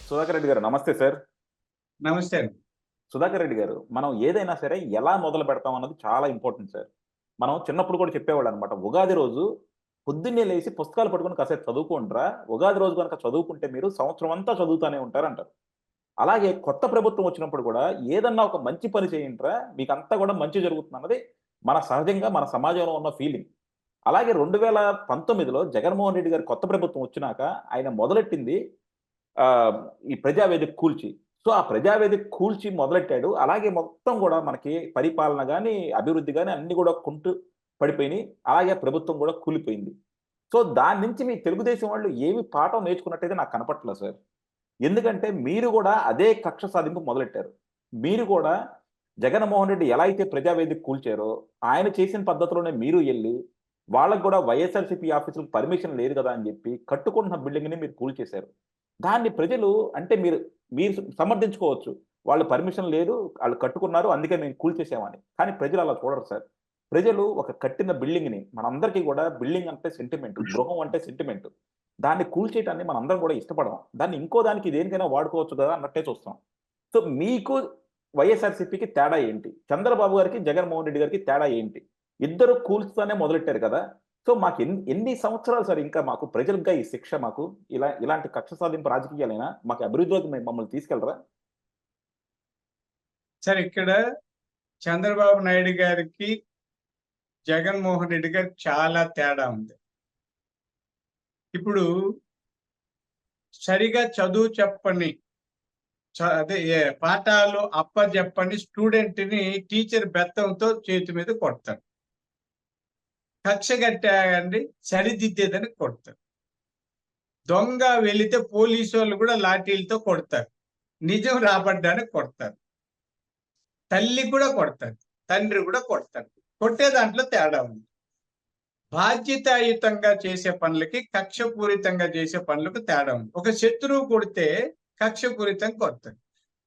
సుధాకర్ రెడ్డి గారు నమస్తే సార్. నమస్తే అండి. సుధాకర్ రెడ్డి గారు, మనం ఏదైనా సరే ఎలా మొదలు పెడతాం అన్నది చాలా ఇంపార్టెంట్ సార్. మనం చిన్నప్పుడు కూడా చెప్పేవాళ్ళనమాట. ఉగాది రోజు పొద్దున్నే లేసి పుస్తకాలు పట్టుకొని కాసేపు చదువుకోండిరా. ఉగాది రోజు గనక చదువుకుంటే మీరు సంవత్సరం అంతా చదువుతానే ఉంటారంటారు. అలాగే కొత్త ప్రభుత్వం వచ్చినప్పుడు కూడా ఏదన్నా ఒక మంచి పని చేయండిరా, మీకంతా కూడా మంచి జరుగుతుందన్నది మన సహజంగా మన సమాజంలో ఉన్న ఫీలింగ్. అలాగే 2019లో జగన్మోహన్ రెడ్డి గారి కొత్త ప్రభుత్వం వచ్చినాక ఆయన మొదలెట్టింది ఆహ్, ఈ ప్రజావేదిక కూల్చి. సో, ఆ ప్రజావేదిక కూల్చి మొదలెట్టాడు. అలాగే మొత్తం గూడా మనకి పరిపాలన గాని, అభివృద్ధి గాని అన్నీ గూడా పడిపోయినియి. అలాగే ప్రభుత్వం గూడా కూలిపోయింది. సో, దాని నుంచి మీ తెలుగుదేశం వాళ్ళు ఏమి పాఠం నేర్చుకున్నట్టయితే నాకు కనపట్లేదు సార్. ఎందుకంటే మీరు గూడా అదే కక్ష సాధింపు మొదలెట్టారు. మీరు కూడా జగన్మోహన్ రెడ్డి ఎలా అయితే ప్రజావేదిక కూల్చారో, ఆయన చేసిన పద్ధతిలోనే మీరు ఎళ్లి, వాళ్ళకి గూడా వైఎస్ఆర్‌సీపీ ఆఫీసులకు పర్మిషన్ లేదు గదా! అని జెప్పి కట్టుకుంటున్న బిల్డింగ్‌ని మీరు కూల్చేశారు. దాన్ని ప్రజలు అంటే మీరు సమర్థించుకోవచ్చు. వాళ్ళు పర్మిషన్ లేదు. ఆళ్ళు కట్టుకున్నారు. అందుకే మేము కూల్చేసామని. కానీ ప్రజలు అలా చూడరు సార్. ప్రజలు ఒక కట్టిన బిల్డింగ్‌ని మనందరికీ గూడా బిల్డింగ్ అంటే సెంటిమెంట్. గృహం అంటే సెంటిమెంట్. దాన్ని కూల్చేయటాన్ని మనందరం గూడా ఇష్టపడం. దాన్ని ఇంకో దానికి దేనికైనా వాడుకోవచ్చు గదా! అన్నట్టే చూస్తాం. సో, మీకు వైఎస్ఆర్‌సీపీకి తేడా ఏంటి? చంద్రబాబు గారికి, జగన్మోహన్ రెడ్డి గారికి తేడా ఏంటి? ఇద్దరు కూల్చుతానే మొదలెట్టారు కదా! సో, మాకు ఎన్ని సంవత్సరాలు సార్ ఇంకా మాకు ప్రజలుగా ఈ శిక్ష మాకు? ఇలాంటి కక్ష సాధింపు రాజకీయాలేనా? మాకు అభివృద్ధిలోకి మమ్మల్ని తీసుకెళ్లరా? సరే, ఇక్కడ చంద్రబాబు నాయుడు గారికి, జగన్మోహన్ రెడ్డి గారికి చాలా తేడా ఉంది. ఇప్పుడు సరిగా చదువు చెప్పని అదే పాఠాలు అప్పజెప్పని స్టూడెంట్‌ని టీచర్ బెత్తంతో చేతి మీద కొడతారు. కక్ష కట్టారండి, సరిదిద్దేదని కొడతారు. దొంగ వెళితే పోలీసోళ్ళు కూడా లాఠీలతో కొడతారు. నిజం రాబడ్డానికి కొడతారు. తల్లి కూడా కొడతారు. తండ్రి కూడా కొడతారు. కొట్టే దాంట్లో తేడా ఉంది. బాధ్యతాయుతంగా చేసే పనులకి, కక్షపూరితంగా చేసే పనులకు తేడా ఉంది. ఒక శత్రువు కొడితే కక్షపూరితంగా కొడతాడు.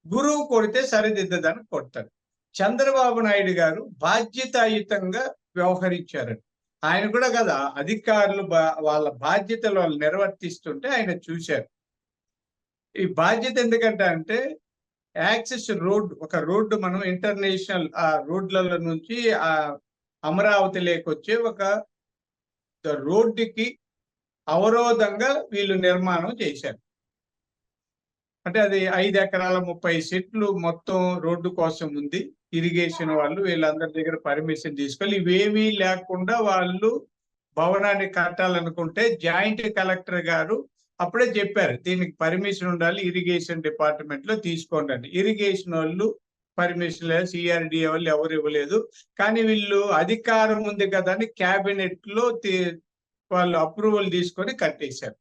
గురువు కొడితే సరిదిద్దడానికి కొడతాడు. చంద్రబాబు నాయుడు గారు బాధ్యతాయుతంగా వ్యవహరించారండి. ఆయన కూడా కదా, అధికారులు వాళ్ళ బాధ్యతలు వాళ్ళు నిర్వర్తిస్తుంటే ఆయన చూశారు. ఈ బాధ్యత ఎందుకంటే అంటే యాక్సెస్ రోడ్, ఒక రోడ్డు మనం ఇంటర్నేషనల్ రోడ్లలో నుంచి అమరావతి లేకొచ్చే ఒక రోడ్డుకి అవరోధంగా వీళ్ళు నిర్మాణం చేశారు. అంటే అది 5 ఎకరాల 30 సెంట్లు మొత్తం రోడ్డు కోసం ఉంది. ఇరిగేషన్ వాళ్ళు వీళ్ళందరి దగ్గర పర్మిషన్ తీసుకొని ఇవేమీ లేకుండా వాళ్ళు భవనాన్ని కట్టాలనుకుంటే జాయింట్ కలెక్టర్ గారు అప్పుడే చెప్పారు, దీనికి పర్మిషన్ ఉండాలి, ఇరిగేషన్ డిపార్ట్మెంట్ లో తీసుకోండి అని. ఇరిగేషన్ వాళ్ళు పర్మిషన్ లేదు, సిఆర్డిఏ వాళ్ళు ఎవరు ఇవ్వలేదు. కానీ వీళ్ళు అధికారం ఉంది కదా అని క్యాబినెట్ లో వాళ్ళు అప్రూవల్ తీసుకొని కట్టేశారు.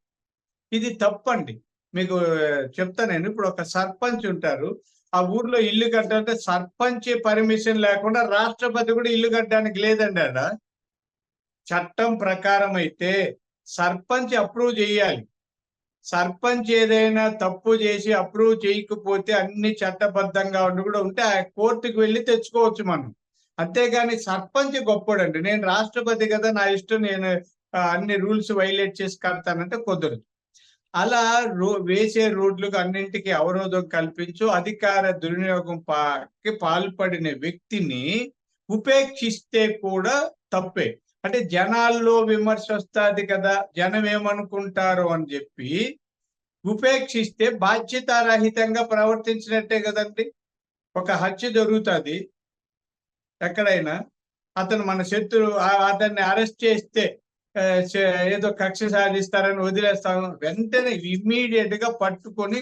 ఇది తప్పండి. మీకు చెప్తాను నేను. ఇప్పుడు ఒక సర్పంచ్ ఉంటారు. ఆ ఊర్లో ఇల్లు కట్టాలంటే సర్పంచ్ పర్మిషన్ లేకుండా రాష్ట్రపతి కూడా ఇల్లు కట్టడానికి లేదండి ఆడ. చట్టం ప్రకారం అయితే సర్పంచ్ అప్రూవ్ చేయాలి. సర్పంచ్ ఏదైనా తప్పు చేసి అప్రూవ్ చేయకపోతే అన్ని చట్టబద్ధంగా ఉండి కూడా ఉంటే ఆ కోర్టుకు వెళ్ళి తెచ్చుకోవచ్చు మనం. అంతేగాని సర్పంచ్ గొప్పోడండి, నేను రాష్ట్రపతి కదా, నా ఇష్టం, నేను అన్ని రూల్స్ వైలేట్ చేసి కడతానంటే కుదరదు. అలా వేసే రోడ్లకు అన్నింటికి అవరోధం కల్పించు అధికార దుర్వినియోగం పాల్పడిన వ్యక్తిని ఉపేక్షిస్తే కూడా తప్పే. అంటే జనాల్లో విమర్శ వస్తుంది కదా, జనం ఏమనుకుంటారు అని చెప్పి ఉపేక్షిస్తే బాధ్యతారహితంగా ప్రవర్తించినట్టే కదండి. ఒక హత్య జరుగుతుంది ఎక్కడైనా, అతను మన శత్రువు, అతన్ని అరెస్ట్ చేస్తే ఏదో కక్ష సాధిస్తారని వదిలేస్తాం, వెంటనే ఇమ్మీడియట్ గా పట్టుకొని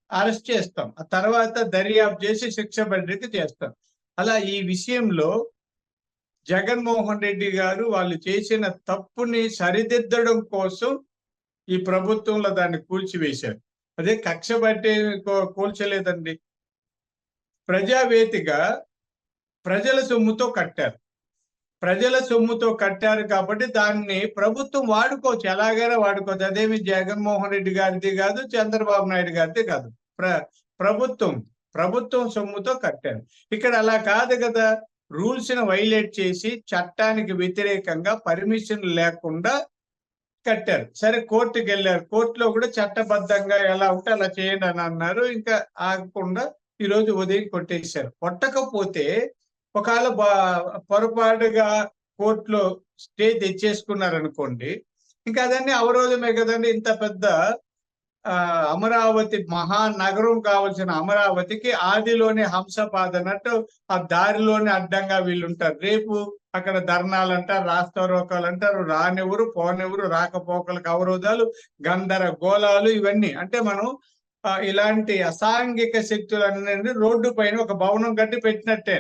అరెస్ట్ చేస్తాం. ఆ తర్వాత దర్యాప్తు చేసి శిక్ష పడేట్టు చేస్తాం. అలా ఈ విషయంలో జగన్మోహన్ రెడ్డి గారు వాళ్ళు చేసిన తప్పుని సరిదిద్దడం కోసం ఈ ప్రభుత్వంలో దాన్ని కూల్చివేశారు. అదే కక్ష పట్టి కూల్చలేదండి. ప్రజావేదికగా ప్రజల సొమ్ముతో కట్టారు. ప్రజల సొమ్ముతో కట్టారు కాబట్టి దాన్ని ప్రభుత్వం వాడుకోవచ్చు, ఎలాగైనా వాడుకోవచ్చు. అదేమి జగన్మోహన్ రెడ్డి గారిది కాదు, చంద్రబాబు నాయుడు గారిది కాదు. ప్రభుత్వం సొమ్ముతో కట్టారు. ఇక్కడ అలా కాదు కదా. రూల్స్ ని వైలేట్ చేసి చట్టానికి వ్యతిరేకంగా పర్మిషన్ లేకుండా కట్టారు. సరే కోర్టుకి వెళ్ళారు. కోర్టులో కూడా చట్టబద్ధంగా ఎలా ఉంటే అలా చేయండి అని అన్నారు. ఇంకా ఆగకుండా ఈ రోజు ఉదయం కొట్టేశారు. కొట్టకపోతే ఒకవేళ పొరపాటుగా కోర్టులో స్టే తెచ్చేసుకున్నారనుకోండి, ఇంకా అదన్నీ అవరోధమే కదండి. ఇంత పెద్ద అమరావతి మహానగరం కావాల్సిన అమరావతికి ఆదిలోనే హంసపాద అన్నట్టు ఆ దారిలోనే అడ్డంగా వీళ్ళుంటారు. రేపు అక్కడ ధర్నాలు అంటారు, రాస్తారోకాలు అంటారు, రానివ్వరు, పోనివ్వరు, రాకపోకలకు అవరోధాలు, గందరగోళాలు ఇవన్నీ. అంటే మనం ఇలాంటి అసాంఘిక శక్తులన్నీ రోడ్డు పైన ఒక భవనం కట్టి పెట్టినట్టే,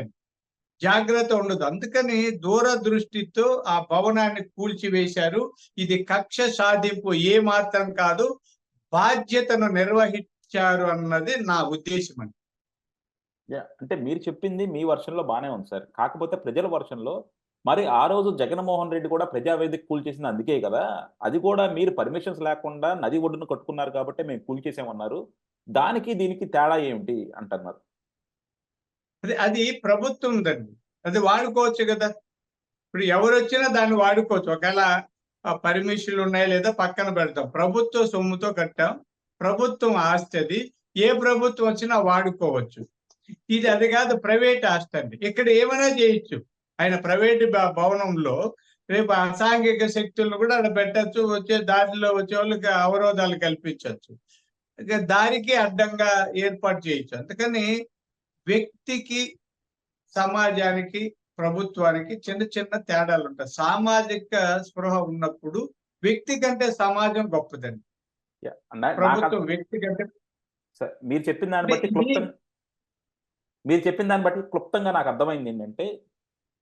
జాగ్రత్త ఉండదు. అందుకని దూరదృష్టితో ఆ భవనాన్ని కూల్చివేశారు. ఇది కక్ష సాధింపు ఏ మాత్రం కాదు, బాధ్యతను నిర్వహించారు అన్నది నా ఉద్దేశం అండి. అంటే మీరు చెప్పింది మీ వర్షన్‌లో బానే ఉంది సార్. కాకపోతే ప్రజల వర్షన్‌లో మరి ఆ రోజు జగన్మోహన్ రెడ్డి కూడా ప్రజావేదిక కూల్చేసింది అందుకే కదా! అది కూడా మీరు పర్మిషన్స్ లేకుండా నది ఒడ్డున కట్టుకున్నారు కాబట్టే మేము కూల్చేసామన్నారు. దానికి దీనికి తేడా ఏమిటి అంటున్నారు? అది ప్రభుత్వందండి. అది వాడుకోవచ్చు కదా! ఇప్పుడు ఎవరొచ్చినా దాన్ని వాడుకోవచ్చు. ఒకవేళ పర్మిషన్లు ఉన్నాయా లేదా పక్కన పెడతాం. ప్రభుత్వ సొమ్ముతో కట్టాం. ప్రభుత్వం ఆస్తి అది. ఏ ప్రభుత్వం వచ్చినా వాడుకోవచ్చు. అది కాదు, ప్రైవేట్ ఆస్తి అండి. ఇక్కడ ఏమైనా చేయొచ్చు. ఆయన ప్రైవేట్ భవనంలో రేపు అసాంఘిక శక్తులను కూడా అక్కడ పెట్టొచ్చు. వచ్చే దారిలో వచ్చే వాళ్ళకి అవరోధాలు కల్పించొచ్చు. ఇక దారికి అడ్డంగా ఏర్పాటు చేయొచ్చు. అందుకని వ్యక్తికి, సమాజానికి, ప్రభుత్వానికి చిన్న చిన్న తేడాలు ఉంటాయి. సామాజిక స్పృహ ఉన్నప్పుడు వ్యక్తి కంటే సమాజం గొప్పదండి. ప్రభుత్వం వ్యక్తి కంటే మీరు చెప్పిన దాన్ని బట్టి క్లుప్తంగా నాకు అర్థమైంది ఏంటంటే,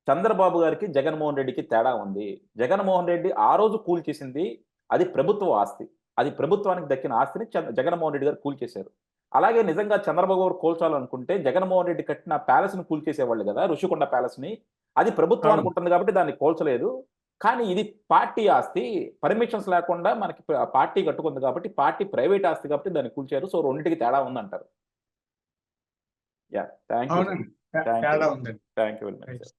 చంద్రబాబు గారికి, జగన్మోహన్ రెడ్డికి తేడా ఉంది. జగన్మోహన్ రెడ్డి ఆ రోజు కూల్చేసింది అది ప్రభుత్వ ఆస్తి. అది ప్రభుత్వానికి దక్కిన ఆస్తిని జగన్మోహన్ రెడ్డి గారు కూల్చేశారు. అలాగే నిజంగా చంద్రబాబు గారు కూల్చాలనుకుంటే జగన్మోహన్ రెడ్డి కట్టిన ప్యాలెస్‌ని కూల్చేసేవాళ్ళు గదా! ఋషికొండ ప్యాలెస్‌ని. అది ప్రభుత్వానికి ఉంటుంది కాబట్టి దాన్ని కూల్చలేదు. కానీ ఇది పార్టీ ఆస్తి. పర్మిషన్స్ లేకుండా మనకి పార్టీ కట్టుకుంది కాబట్టి పార్టీ ప్రైవేట్ ఆస్తి కాబట్టి దాన్ని కూల్చారు. సో రెండిటికి తేడా ఉందంటారు. Thank you. అవునండి. తేడా ఉందండి. Thank you very much sir.